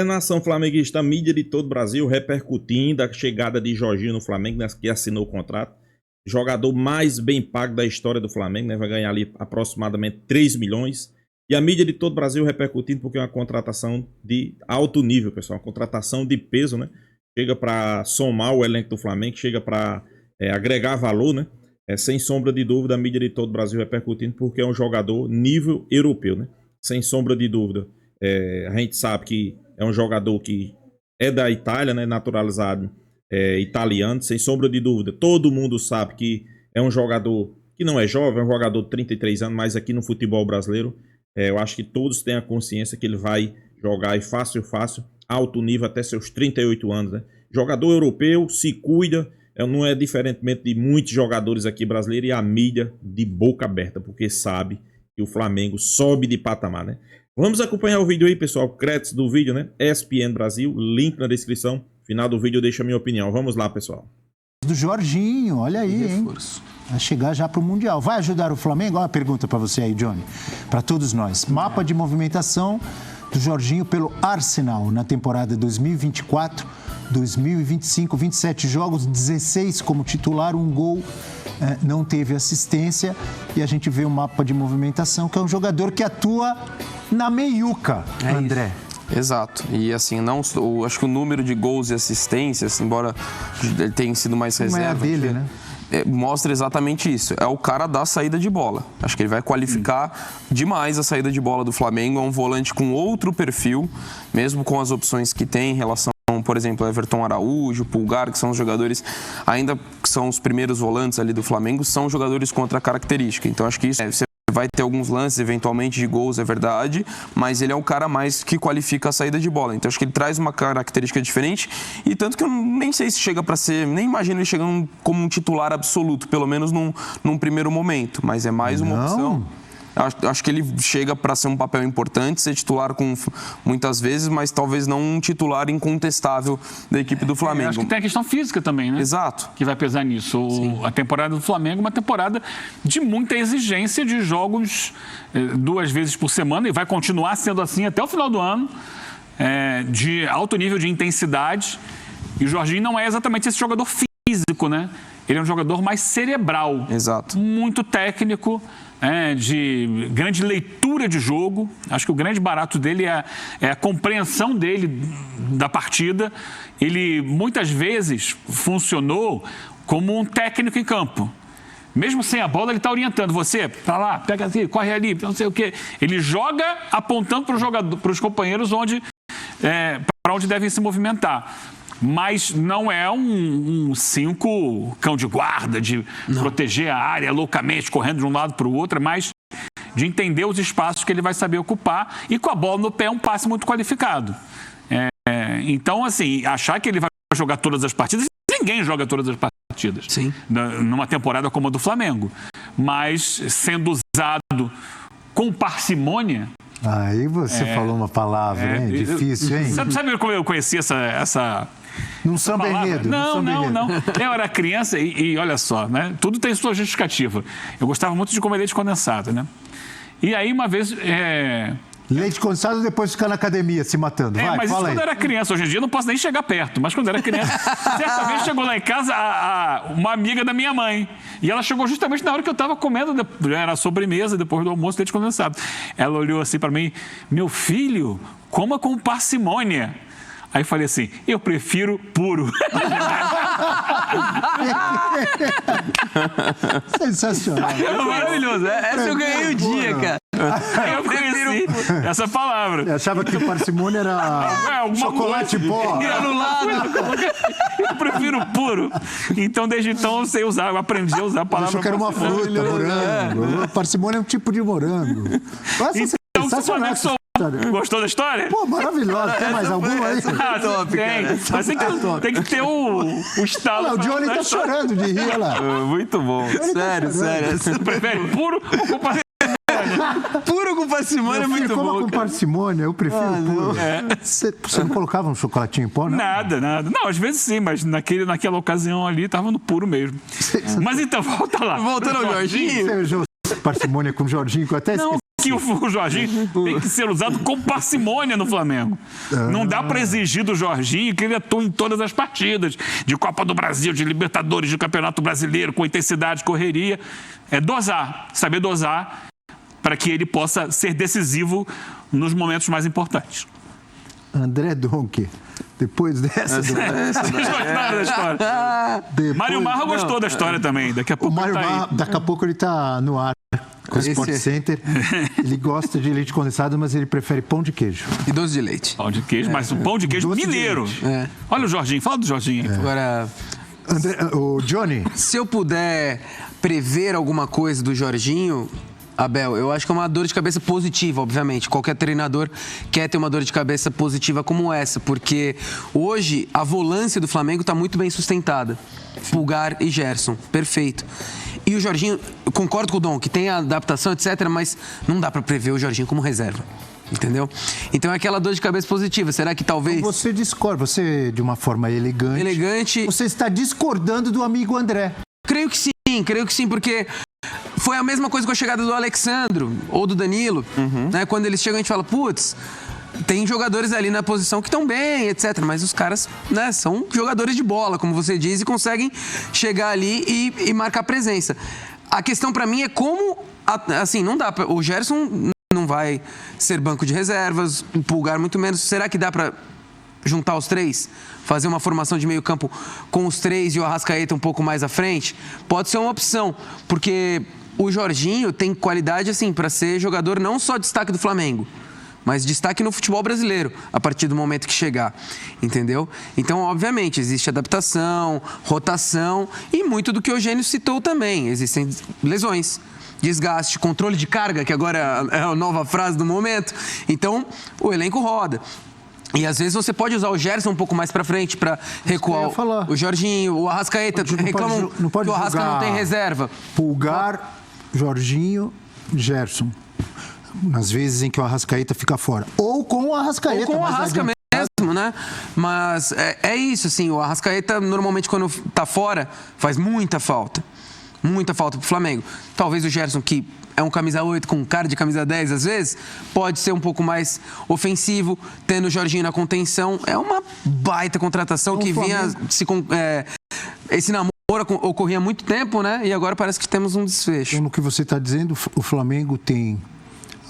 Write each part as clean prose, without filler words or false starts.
Nação flamenguista, a mídia de todo o Brasil repercutindo a chegada de Jorginho no Flamengo, né, que assinou o contrato. Jogador mais bem pago da história do Flamengo, né, vai ganhar ali aproximadamente 3 milhões. E a mídia de todo o Brasil repercutindo porque é uma contratação de alto nível, pessoal. Uma contratação de peso, né? Chega para somar o elenco do Flamengo, chega para agregar valor, né? Sem sombra de dúvida, a mídia de todo o Brasil repercutindo porque é um jogador nível europeu, né? Sem sombra de dúvida. A gente sabe que é um jogador que é da Itália, né? Naturalizado italiano, sem sombra de dúvida. Todo mundo sabe que é um jogador que não é jovem, é um jogador de 33 anos, mas aqui no futebol brasileiro, eu acho que todos têm a consciência que ele vai jogar aí fácil, alto nível até seus 38 anos, né? Jogador europeu, se cuida, não é diferentemente de muitos jogadores aqui brasileiros, e a mídia de boca aberta, porque sabe que o Flamengo sobe de patamar, né? Vamos acompanhar o vídeo aí, pessoal, créditos do vídeo, né? ESPN Brasil, link na descrição, final do vídeo eu deixo a minha opinião. Vamos lá, pessoal. Do Jorginho, olha aí, hein? Vai chegar já para o Mundial. Vai ajudar o Flamengo? Olha uma pergunta para você aí, Johnny. Para todos nós. Mapa de movimentação do Jorginho pelo Arsenal na temporada 2024, 2025, 27 jogos, 16 como titular, 1 gol, não teve assistência. E a gente vê o mapa de movimentação, que é um jogador que atua na meiuca, André. Exato. E assim, acho que o número de gols e assistências, embora ele tenha sido mais reserva, dele, né? Mostra exatamente isso. É o cara da saída de bola. Acho que ele vai qualificar demais a saída de bola do Flamengo. É um volante com outro perfil, mesmo com as opções que tem em relação, por exemplo, Everton Araújo, Pulgar, que são os jogadores, ainda que são os primeiros volantes ali do Flamengo, são jogadores com outra característica. Então acho que isso vai ter alguns lances, eventualmente, de gols, é verdade, mas ele é o cara mais que qualifica a saída de bola. Então, acho que ele traz uma característica diferente, e tanto que eu nem sei se chega para ser, nem imagino ele chegando como um titular absoluto, pelo menos num primeiro momento, mas é mais uma opção. Acho que ele chega para ser um papel importante, ser titular muitas vezes, mas talvez não um titular incontestável da equipe do Flamengo. Acho que tem a questão física também, né? Exato. Que vai pesar nisso. A temporada do Flamengo é uma temporada de muita exigência de jogos 2 vezes por semana, e vai continuar sendo assim até o final do ano, de alto nível de intensidade. E o Jorginho não é exatamente esse jogador físico, né? Ele é um jogador mais cerebral. Exato. Muito técnico, de grande leitura de jogo. Acho que o grande barato dele é a compreensão dele da partida. Ele, muitas vezes, funcionou como um técnico em campo. Mesmo sem a bola, ele está orientando você, para lá, pega aqui, corre ali, não sei o quê. Ele joga apontando para os companheiros para onde devem se movimentar. Mas não é um 5 cão de guarda, de proteger a área loucamente, correndo de um lado para o outro, mas de entender os espaços que ele vai saber ocupar, e com a bola no pé é um passe muito qualificado. Então, assim, achar que ele vai jogar todas as partidas, ninguém joga todas as partidas. Sim. Numa temporada como a do Flamengo. Mas sendo usado com parcimônia... Aí você falou uma palavra, hein? Difícil, hein? Sabe como eu conheci essa Num samba enredo. Não. Eu era criança e olha só, né? Tudo tem sua justificativa. Eu gostava muito de comer leite condensado, né? E aí, uma vez... Leite condensado, depois ficar na academia se matando. Vai, mas fala isso aí. quando eu era criança. Hoje em dia eu não posso nem chegar perto. Mas quando eu era criança, certa vez chegou lá em casa uma amiga da minha mãe. E ela chegou justamente na hora que eu estava comendo, era a sobremesa, depois do almoço, leite condensado. Ela olhou assim para mim: meu filho, coma com parcimônia. Aí eu falei assim: eu prefiro puro. Sensacional. Maravilhoso. Essa eu ganhei o dia, cara. Eu conheci essa palavra. Eu achava que parcimônia era chocolate em pó. Eu prefiro puro. Então, desde então, eu aprendi a usar a palavra. Eu achou que era uma fruta, morango. Parcimônia é um tipo de morango. Então, sensacional. Gostou da história? Pô, maravilhosa. Tem mais alguma aí? Top, cara. Mas tem que ter o estalo. O Johnny tá chorando de rir, olha lá. Muito bom. Sério. Você prefere puro ou com parcimônia? Puro com parcimônia é muito bom. Com parcimônia, eu prefiro puro. Você não colocava um chocolatinho em pó, não? Nada. Não, às vezes sim, mas naquela ocasião ali tava no puro mesmo. Mas então, volta lá. Voltando ao Jorginho. Você usou parcimônia com o Jorginho, que eu até esqueci. que o Jorginho tem que ser usado com parcimônia no Flamengo. Não dá para exigir do Jorginho que ele atue em todas as partidas, de Copa do Brasil, de Libertadores, de Campeonato Brasileiro, com intensidade, correria. É dosar, saber dosar para que ele possa ser decisivo nos momentos mais importantes. André Donk, depois dessa... Vocês gostaram da história? Mário Marra gostou da história também. Daqui a pouco o Mário Marra, daqui a pouco ele está no ar com o Sport Center. Ele gosta de leite condensado, mas ele prefere pão de queijo. E doce de leite. Pão de queijo, mas um pão de queijo Doce de mineiro. Olha o Jorginho, fala do Jorginho. Agora, O Johnny, se eu puder prever alguma coisa do Jorginho, Abel, eu acho que é uma dor de cabeça positiva, obviamente. Qualquer treinador quer ter uma dor de cabeça positiva como essa, porque hoje a volância do Flamengo está muito bem sustentada. Pulgar e Gerson, perfeito. E o Jorginho, eu concordo com o Dom, que tem a adaptação, etc., mas não dá para prever o Jorginho como reserva. Entendeu? Então é aquela dor de cabeça positiva. Será que talvez... Você discorda, você de uma forma elegante. Você está discordando do amigo André. Creio que sim, porque foi a mesma coisa com a chegada do Alexandro ou do Danilo. Né? Quando eles chegam, a gente fala, putz, tem jogadores ali na posição que estão bem, etc. Mas os caras, né, são jogadores de bola, como você diz, e conseguem chegar ali e marcar presença. A questão pra mim é como, assim, não dá pra, o Gerson não vai ser banco de reservas, o Pulgar muito menos. Será que dá pra juntar os três? Fazer uma formação de meio campo com os três e o Arrascaeta um pouco mais à frente? Pode ser uma opção, porque o Jorginho tem qualidade, assim, pra ser jogador não só destaque do Flamengo, mas destaque no futebol brasileiro, a partir do momento que chegar, entendeu? Então, obviamente, existe adaptação, rotação e muito do que o Eugênio citou também. Existem lesões, desgaste, controle de carga, que agora é a nova frase do momento. Então, o elenco roda. E às vezes você pode usar o Gerson um pouco mais pra frente pra recuar o Jorginho, o Arrascaeta. Reclamam que o Arrasca não tem reserva. Pulgar, Jorginho, Gerson. Nas vezes em que o Arrascaeta fica fora. Ou com o Arrascaeta. Ou com o Arrasca mesmo, né? Mas é isso, assim, o Arrascaeta normalmente quando tá fora faz muita falta. Muita falta pro Flamengo. Talvez o Gerson, que é um camisa 8 com cara de camisa 10 às vezes, pode ser um pouco mais ofensivo, tendo o Jorginho na contenção. É uma baita contratação que vinha esse namoro ocorria há muito tempo, né? E agora parece que temos um desfecho. Como que você está dizendo, o Flamengo tem,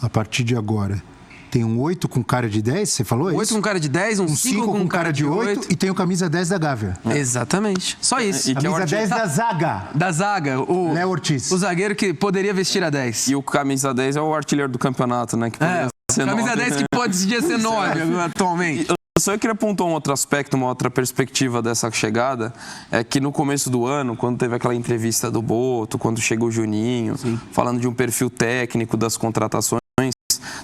a partir de agora, tem um 8 com cara de 10, você falou isso? 8 com cara de 10, um 5 com cara de 8. E tem o camisa 10 da Gávea. Exatamente. Só isso. Camisa 10 da zaga. Da zaga. O Léo Ortiz. O zagueiro que poderia vestir a 10. E o camisa 10 é o artilheiro do campeonato, né? Que camisa 10 que pode ser 9 atualmente. Eu só queria apontar um outro aspecto, uma outra perspectiva dessa chegada, é que no começo do ano, quando teve aquela entrevista do Boto, quando chegou o Juninho, falando de um perfil técnico das contratações,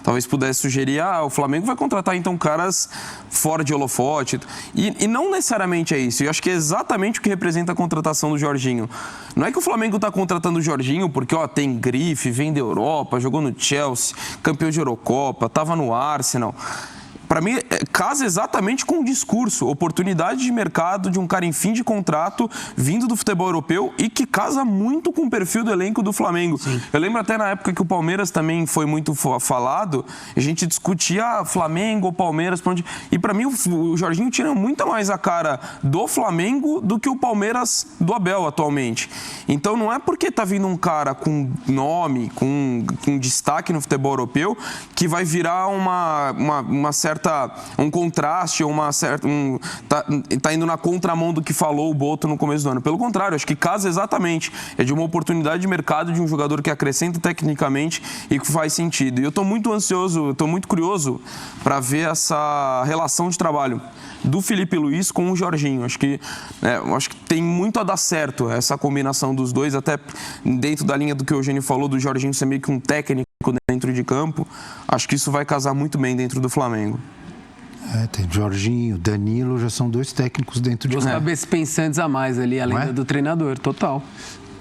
talvez pudesse sugerir, o Flamengo vai contratar então caras fora de holofote. E não necessariamente é isso. Eu acho que é exatamente o que representa a contratação do Jorginho. Não é que o Flamengo está contratando o Jorginho porque tem grife, vem da Europa, jogou no Chelsea, campeão de Eurocopa, estava no Arsenal. Para mim, casa exatamente com o discurso, oportunidade de mercado de um cara em fim de contrato, vindo do futebol europeu e que casa muito com o perfil do elenco do Flamengo. Sim. Eu lembro até na época que o Palmeiras também foi muito falado, a gente discutia Flamengo ou Palmeiras, e para mim o Jorginho tira muito mais a cara do Flamengo do que o Palmeiras do Abel atualmente. Então não é porque tá vindo um cara com nome, com destaque no futebol europeu, que vai virar uma certa um contraste, tá indo na contramão do que falou o Boto no começo do ano. Pelo contrário, acho que casa exatamente. É de uma oportunidade de mercado de um jogador que acrescenta tecnicamente e que faz sentido. E eu estou muito ansioso, estou muito curioso para ver essa relação de trabalho do Felipe Luiz com o Jorginho. Acho que tem muito a dar certo essa combinação dos dois, até dentro da linha do que o Eugênio falou, do Jorginho ser meio que um técnico dentro de campo. Acho que isso vai casar muito bem dentro do Flamengo. Tem Jorginho, Danilo, já são dois técnicos dentro de campo. Os cabeças pensantes a mais ali, além do treinador, total.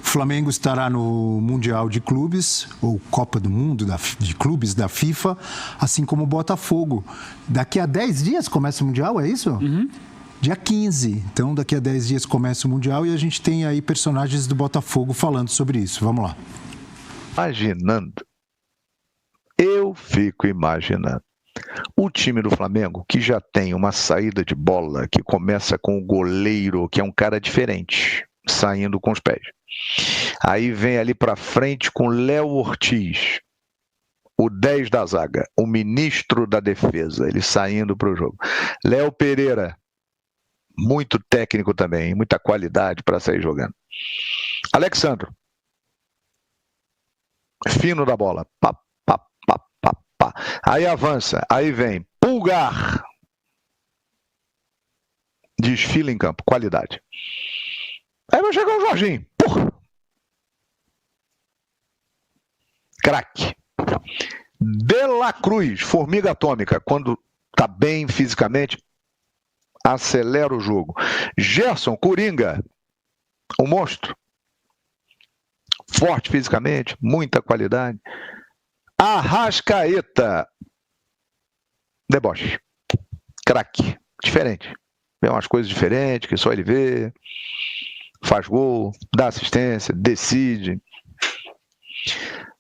O Flamengo estará no Mundial de Clubes, ou Copa do Mundo de Clubes da FIFA, assim como o Botafogo. Daqui a 10 dias começa o Mundial, é isso? Dia 15. Então, daqui a 10 dias começa o Mundial e a gente tem aí personagens do Botafogo falando sobre isso. Vamos lá. Imaginando Eu fico imaginando. O time do Flamengo, que já tem uma saída de bola, que começa com o goleiro, que é um cara diferente, saindo com os pés. Aí vem ali pra frente com Léo Ortiz, o 10 da zaga, o ministro da defesa, ele saindo pro jogo. Léo Pereira, muito técnico também, muita qualidade para sair jogando. Alexandro, fino da bola, pá, pá, pá, pá, pá. Aí avança, aí vem Pulgar, desfila em campo, qualidade. Aí vai chegar o Jorginho, porra, craque. De La Cruz, formiga atômica, quando tá bem fisicamente, acelera o jogo. Gerson, Coringa, um monstro. Forte fisicamente, muita qualidade. Arrascaeta, deboche. Craque, diferente. Vê umas coisas diferentes que só ele vê. Faz gol, dá assistência, decide.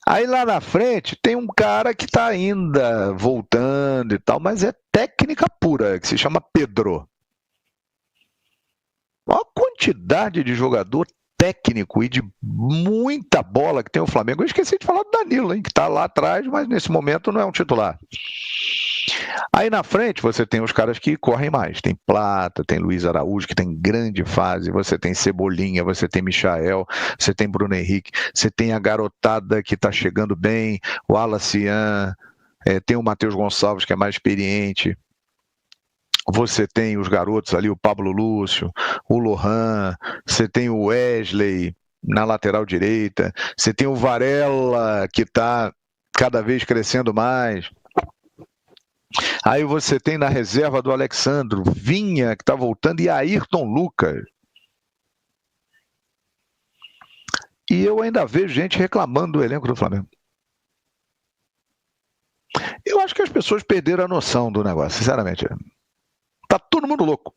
Aí lá na frente tem um cara que está ainda voltando e tal, mas é técnica pura, que se chama Pedro. Uma quantidade de jogador técnico e de muita bola que tem o Flamengo. Eu esqueci de falar do Danilo, hein, que está lá atrás, mas nesse momento não é um titular. Aí na frente você tem os caras que correm mais. Tem Plata, tem Luiz Araújo, que tem grande fase. Você tem Cebolinha, você tem Michael, você tem Bruno Henrique, você tem a garotada que está chegando bem, o Alacian, tem o Matheus Gonçalves, que é mais experiente. Você tem os garotos ali, o Pablo Lúcio, o Lohan, você tem o Wesley na lateral direita, você tem o Varela, que está cada vez crescendo mais. Aí você tem na reserva do Alexandro, Vinha, que está voltando, e Ayrton Lucas. E eu ainda vejo gente reclamando do elenco do Flamengo. Eu acho que as pessoas perderam a noção do negócio, sinceramente. Tá todo mundo louco.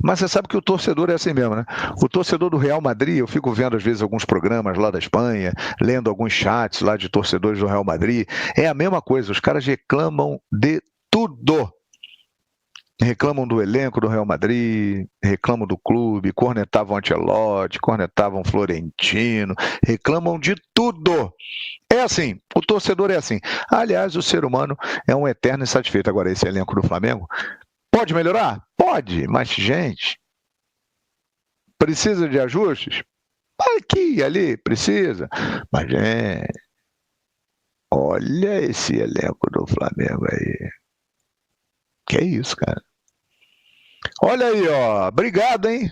Mas você sabe que o torcedor é assim mesmo, né? O torcedor do Real Madrid, eu fico vendo às vezes alguns programas lá da Espanha, lendo alguns chats lá de torcedores do Real Madrid, é a mesma coisa, os caras reclamam de tudo. Reclamam do elenco do Real Madrid, reclamam do clube, cornetavam Ancelotti, cornetavam Florentino, reclamam de tudo. É assim, o torcedor é assim. Aliás, o ser humano é um eterno insatisfeito. Agora, esse elenco do Flamengo, pode melhorar? Pode, mas, gente, precisa de ajustes? Aqui e ali, precisa. Mas, gente, olha esse elenco do Flamengo aí. Que é isso, cara. Olha aí, ó. Obrigado, hein?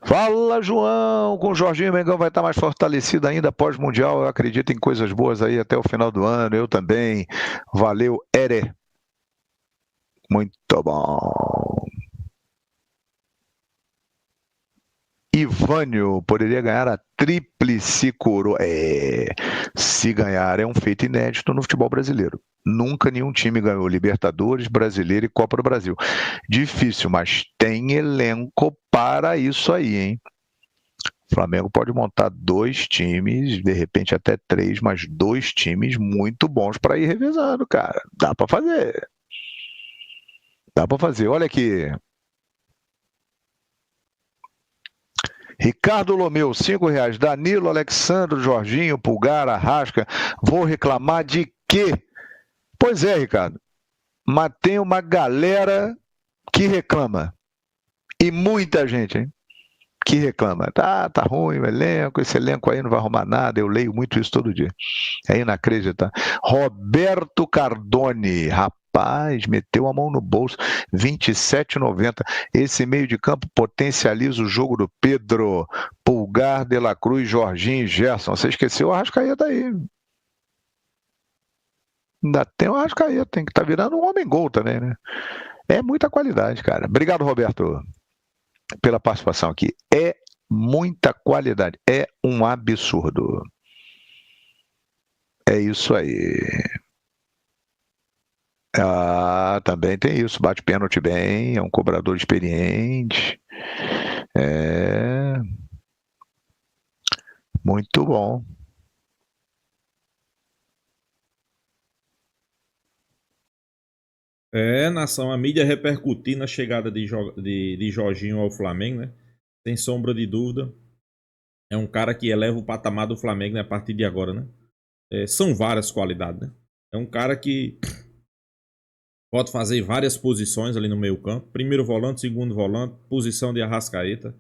Fala, João. Com o Jorginho, o Mengão vai estar mais fortalecido ainda pós-mundial. Eu acredito em coisas boas aí até o final do ano. Eu também. Valeu, Ere. Muito bom. Ivânio poderia ganhar a tríplice coroa. Se ganhar é um feito inédito no futebol brasileiro. Nunca nenhum time ganhou Libertadores, Brasileiro e Copa do Brasil. Difícil, mas tem elenco para isso aí, hein? O Flamengo pode montar 2 times, de repente até 3, mas 2 times muito bons para ir revezando, cara. Dá para fazer. Dá para fazer. Olha aqui. Ricardo Lomeu, R$5. Danilo, Alexandro, Jorginho, Pulgar, Arrasca. Vou reclamar de quê? Pois é, Ricardo. Mas tem uma galera que reclama. E muita gente, hein? Que reclama. Tá ruim o elenco, esse elenco aí não vai arrumar nada. Eu leio muito isso todo dia. É inacreditável. Roberto Cardone, rapaz, meteu a mão no bolso, R$27,90. Esse meio de campo potencializa o jogo do Pedro, Pulgar, De La Cruz, Jorginho e Gerson. Você esqueceu o Arrascaeta aí. Ainda tem o Arrascaeta, tem que estar virando um homem-gol também, né? É muita qualidade, cara. Obrigado, Roberto, pela participação aqui. É muita qualidade. É um absurdo. É isso aí. Também tem isso. Bate pênalti bem. É um cobrador experiente. Muito bom. Nação, a mídia repercutindo a chegada de Jorginho ao Flamengo, né? Sem sombra de dúvida. É um cara que eleva o patamar do Flamengo, né, a partir de agora, né? São várias qualidades, né? É um cara que pode fazer várias posições ali no meio campo. Primeiro volante, segundo volante, posição de Arrascaeta.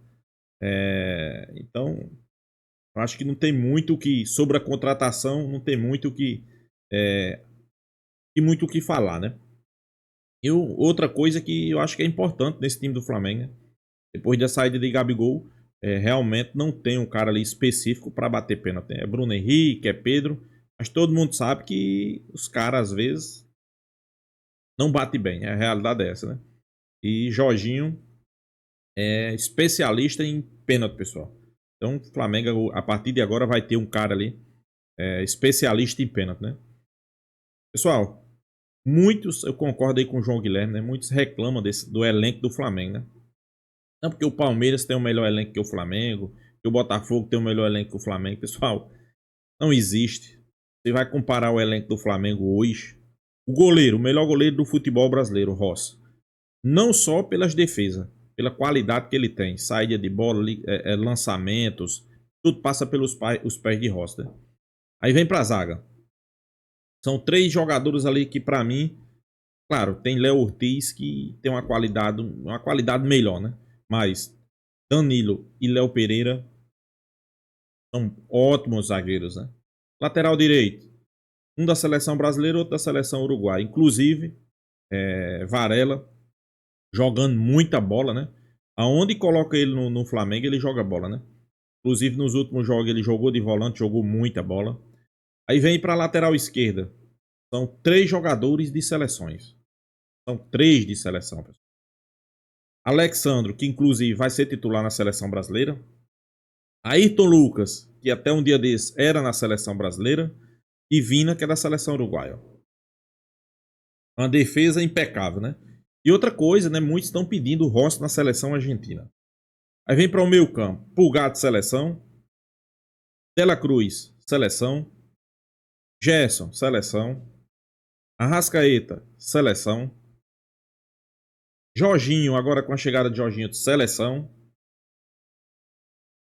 Então, acho que não tem muito o que... Sobre a contratação, não tem muito o que... muito o que falar, né? E outra coisa que eu acho que é importante nesse time do Flamengo, né? Depois da saída de Gabigol, realmente não tem um cara ali específico para bater pênalti. É Bruno Henrique, é Pedro, mas todo mundo sabe que os caras às vezes não batem bem. A realidade é essa, né? E Jorginho é especialista em pênalti, pessoal. Então o Flamengo, a partir de agora, vai ter um cara ali especialista em pênalti, né? Pessoal, muitos, eu concordo aí com o João Guilherme, né? Muitos reclamam do elenco do Flamengo, né? Não porque o Palmeiras tem o melhor elenco que o Flamengo, que o Botafogo tem o melhor elenco que o Flamengo. Pessoal, não existe. Você vai comparar o elenco do Flamengo hoje. O melhor goleiro do futebol brasileiro, Rossi. Não só pelas defesas, pela qualidade que ele tem. Saída de bola, lançamentos, tudo passa pelos pés de Rossi, né? Aí vem pra zaga. São 3 jogadores ali que, pra mim, claro, tem Léo Ortiz que tem uma qualidade melhor, né? Mas Danilo e Léo Pereira são ótimos zagueiros, né? Lateral direito, um da seleção brasileira, outro da seleção uruguaia. Inclusive, Varela jogando muita bola, né? Aonde coloca ele no Flamengo, ele joga bola, né? Inclusive, nos últimos jogos ele jogou de volante, jogou muita bola. Aí vem para a lateral esquerda. São 3 jogadores de seleções. São 3 de seleção, pessoal. Alexandro, que inclusive vai ser titular na seleção brasileira. Ayrton Lucas, que até um dia desse era na seleção brasileira. E Vina, que é da seleção uruguaia. Uma defesa impecável, né? E outra coisa, né? Muitos estão pedindo o Rossi na seleção argentina. Aí vem para o meio campo. Pulgar de seleção. Dela Cruz, seleção. Gerson, seleção. Arrascaeta, seleção. Jorginho, agora com a chegada de Jorginho, seleção.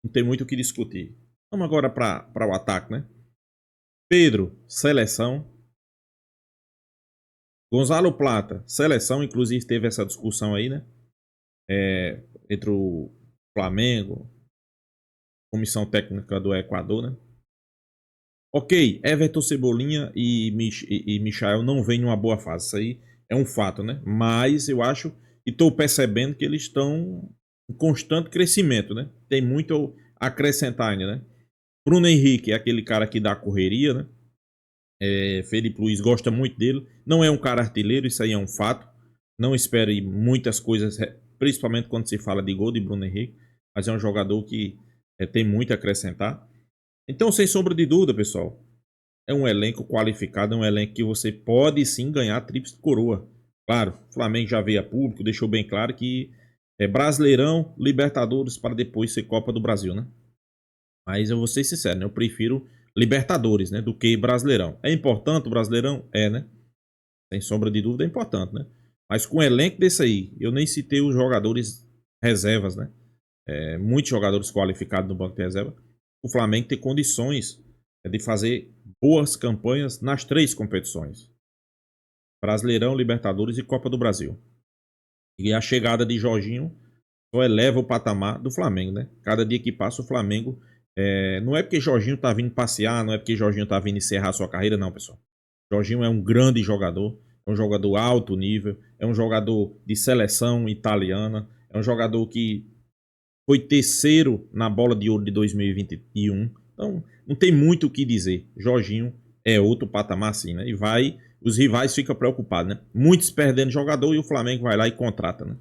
Não tem muito o que discutir. Vamos agora para o ataque, né? Pedro, seleção. Gonzalo Plata, seleção. Inclusive teve essa discussão aí, né? Entre o Flamengo, comissão técnica do Equador, né? Ok, Everton Cebolinha e Michael não vêm numa boa fase. Isso aí é um fato, né? Mas eu acho e estou percebendo que eles estão em constante crescimento, né? Tem muito a acrescentar ainda, né? Bruno Henrique é aquele cara que dá correria, né? Felipe Luiz gosta muito dele. Não é um cara artilheiro, isso aí é um fato. Não espere muitas coisas, principalmente quando se fala de gol de Bruno Henrique. Mas é um jogador que tem muito a acrescentar. Então, sem sombra de dúvida, pessoal, é um elenco qualificado, é um elenco que você pode sim ganhar tríplice coroa. Claro, o Flamengo já veio a público, deixou bem claro que é Brasileirão, Libertadores para depois ser Copa do Brasil, né? Mas eu vou ser sincero, né? Eu prefiro Libertadores, né? Do que Brasileirão. É importante o Brasileirão? É, né? Sem sombra de dúvida é importante, né? Mas com o elenco desse aí, eu nem citei os jogadores reservas, né? Muitos jogadores qualificados no banco de reserva. O Flamengo tem condições de fazer boas campanhas nas 3 competições. Brasileirão, Libertadores e Copa do Brasil. E a chegada de Jorginho só eleva o patamar do Flamengo, né? Cada dia que passa o Flamengo... não é porque Jorginho tá vindo passear, não é porque Jorginho tá vindo encerrar sua carreira, não, pessoal. Jorginho é um grande jogador, é um jogador alto nível, é um jogador de seleção italiana, é um jogador que foi terceiro na Bola de Ouro de 2021. Então, não tem muito o que dizer. Jorginho é outro patamar sim, né? E os rivais ficam preocupados, né? Muitos perdendo jogador e o Flamengo vai lá e contrata, né?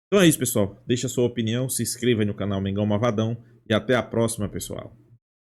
Então é isso, pessoal. Deixa a sua opinião, se inscreva aí no canal Mengão Malvadão e até a próxima, pessoal.